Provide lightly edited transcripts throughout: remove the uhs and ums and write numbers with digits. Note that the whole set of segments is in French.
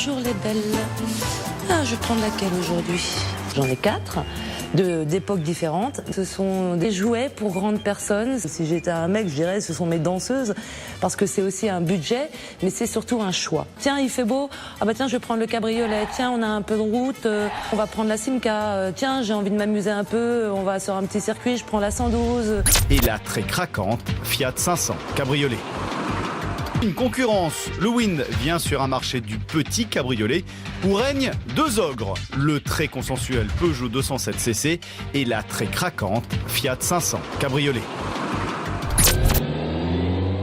Bonjour les belles. Ah, je vais prendre laquelle aujourd'hui? J'en ai 4. D'époques différentes. Ce sont des jouets pour grandes personnes. Si j'étais un mec, je dirais ce sont mes danseuses, parce que c'est aussi un budget, mais c'est surtout un choix. Tiens, il fait beau, ah bah tiens, je vais prendre le cabriolet. Tiens, on a un peu de route, on va prendre la Simca. Tiens, j'ai envie de m'amuser un peu, on va sur un petit circuit, je prends la 112. Et la très craquante Fiat 500 cabriolet. Une concurrence, le Wind vient sur un marché du petit cabriolet où règnent 2 ogres, le très consensuel Peugeot 207cc et la très craquante Fiat 500 cabriolet.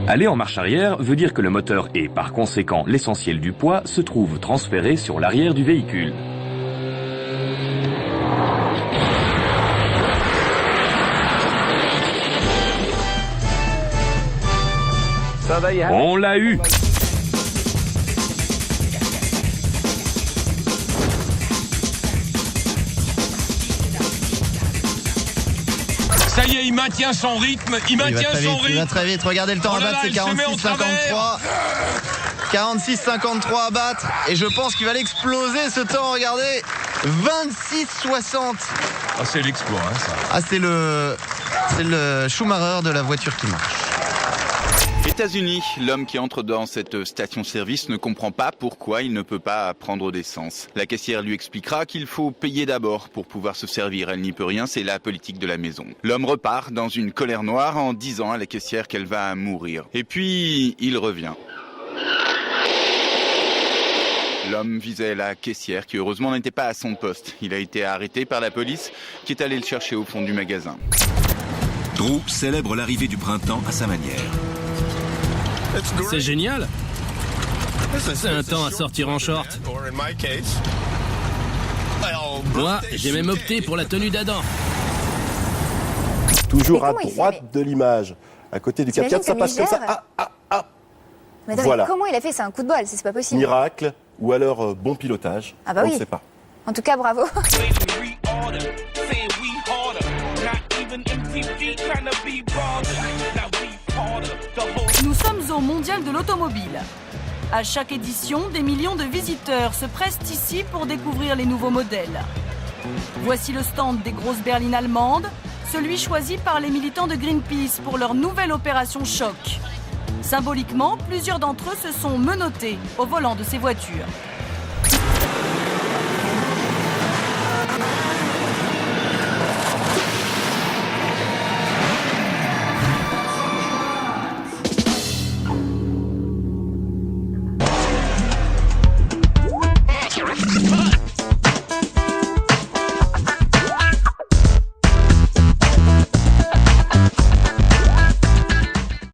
Aller en marche arrière veut dire que le moteur et par conséquent l'essentiel du poids se trouve transféré sur l'arrière du véhicule. On l'a eu! Ça y est, il maintient son rythme, il maintient son rythme. Il va très vite, regardez le temps à battre, c'est 46,53. 46,53 à battre, et je pense qu'il va l'exploser ce temps, regardez. 26,60. Ah, c'est l'exploit, hein, ça. Ah, c'est le Schumacher de la voiture qui marche. États-Unis, l'homme qui entre dans cette station-service ne comprend pas pourquoi il ne peut pas prendre d'essence. La caissière lui expliquera qu'il faut payer d'abord pour pouvoir se servir. Elle n'y peut rien, c'est la politique de la maison. L'homme repart dans une colère noire en disant à la caissière qu'elle va mourir. Et puis, il revient. L'homme visait la caissière qui heureusement n'était pas à son poste. Il a été arrêté par la police qui est allée le chercher au fond du magasin. Drew célèbre l'arrivée du printemps à sa manière. C'est génial. C'est un temps à sortir en short. Moi, j'ai même opté pour la tenue d'Adam. Toujours à droite de l'image, à côté du 4x4, ça passe comme ça. Mais attends, voilà. mais comment il a fait? C'est un coup de bol, c'est pas possible. Miracle, ou alors bon pilotage, ah bah on oui. ne sait pas. En tout cas, bravo. Nous sommes au Mondial de l'automobile. À chaque édition, des millions de visiteurs se pressent ici pour découvrir les nouveaux modèles. Voici le stand des grosses berlines allemandes, celui choisi par les militants de Greenpeace pour leur nouvelle opération Choc. Symboliquement, plusieurs d'entre eux se sont menottés au volant de ces voitures.